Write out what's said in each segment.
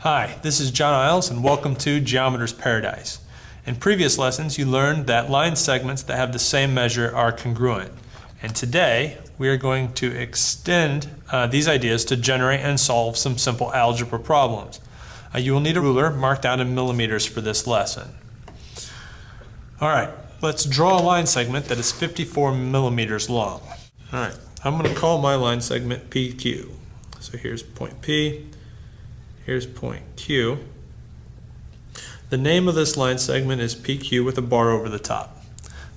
Hi, this is John Isles and welcome to Geometer's Paradise. In previous lessons you learned that line segments that have the same measure are congruent. And today we are going to extend these ideas to generate and solve some simple algebra problems. You will need a ruler marked out in millimeters for this lesson. Alright, let's draw a line segment that is 54 millimeters long. Alright, I'm going to call my line segment PQ. So here's point P. Here's point Q. The name of this line segment is PQ with a bar over the top.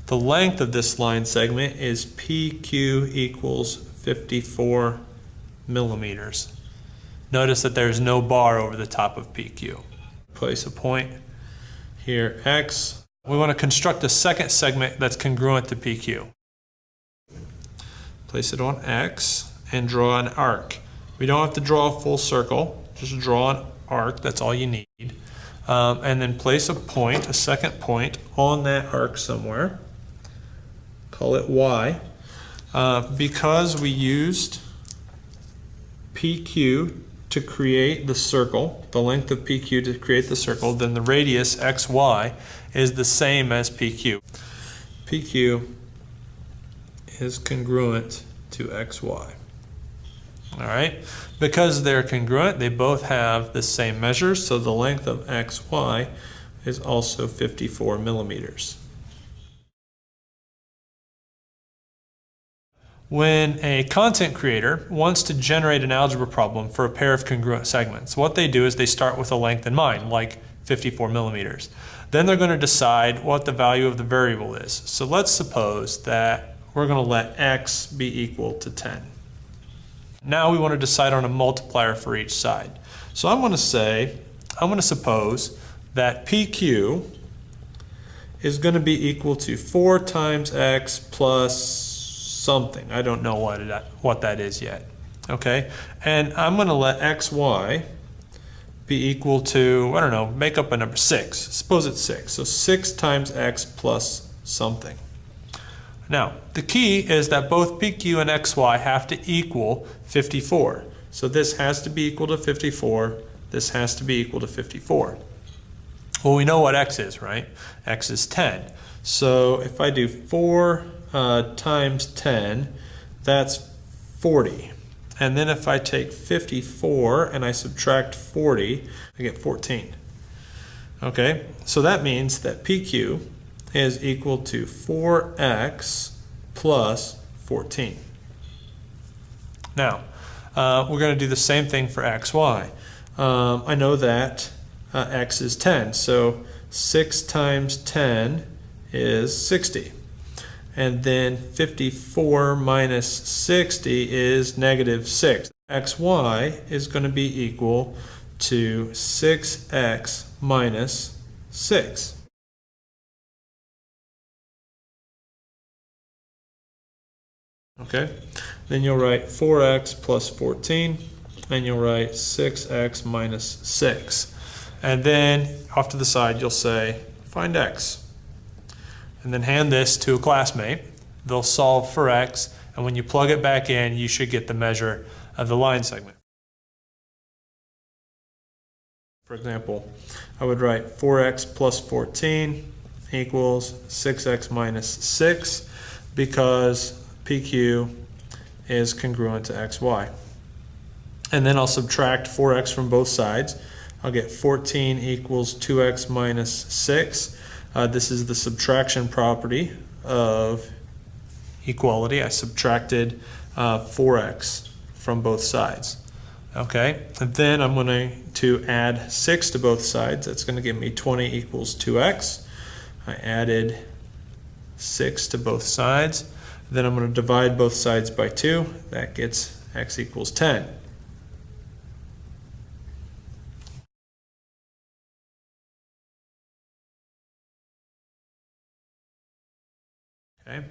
The length of this line segment is PQ equals 54 millimeters. Notice that there's no bar over the top of PQ. Place a point here, X. We want to construct a second segment that's congruent to PQ. Place it on X and draw an arc. We don't have to draw a full circle. Just draw an arc, that's all you need. And then place a point, a second point, on that arc somewhere. Call it Y. Because we used PQ to create the circle, the length of PQ to create the circle, then the radius XY is the same as PQ. PQ is congruent to XY. Alright, because they're congruent, they both have the same measures, so the length of XY is also 54 millimeters. When a content creator wants to generate an algebra problem for a pair of congruent segments, what they do is they start with a length in mind, like 54 millimeters. Then they're going to decide what the value of the variable is. So let's suppose that we're going to let X be equal to 10. Now we want to decide on a multiplier for each side. So I'm going to suppose that PQ is going to be equal to 4 times X plus something. I don't know what that is yet. Okay? And I'm going to let XY be equal to, I don't know, make up a number, 6. Suppose it's 6. So 6 times X plus something. Now, the key is that both PQ and XY have to equal 54. So this has to be equal to 54. This has to be equal to 54. Well, we know what X is, right? X is 10. So if I do 4 times 10, that's 40. And then if I take 54 and I subtract 40, I get 14. Okay, so that means that PQ is equal to 4x plus 14. Now, we're going to do the same thing for xy. I know that x is 10, so 6 times 10 is 60. And then 54 minus 60 is negative 6. xy is going to be equal to 6x minus 6. Okay, then you'll write 4x plus 14, and you'll write 6x minus 6. And then off to the side you'll say, find x. And then hand this to a classmate. They'll solve for x, and when you plug it back in, you should get the measure of the line segment. For example, I would write 4x plus 14 equals 6x minus 6, because PQ is congruent to XY. And then I'll subtract 4x from both sides. I'll get 14 equals 2x minus 6. This is the subtraction property of equality. I subtracted 4x from both sides. Okay, and then I'm going to add 6 to both sides. That's going to give me 20 equals 2x. I added 6 to both sides. Then I'm going to divide both sides by 2. That gets x equals 10. Okay.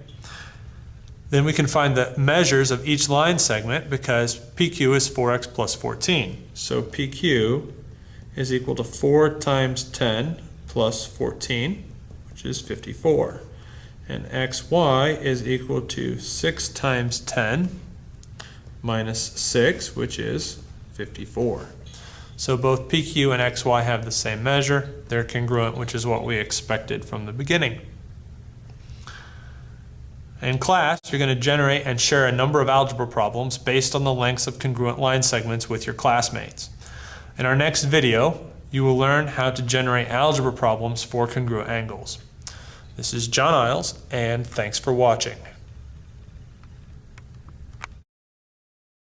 Then we can find the measures of each line segment because PQ is 4x plus 14. So PQ is equal to 4 times 10 plus 14, which is 54. And xy is equal to 6 times 10 minus 6, which is 54. So both PQ and XY have the same measure. They're congruent, which is what we expected from the beginning. In class, you're going to generate and share a number of algebra problems based on the lengths of congruent line segments with your classmates. In our next video, you will learn how to generate algebra problems for congruent angles. This is John Isles, and thanks for watching.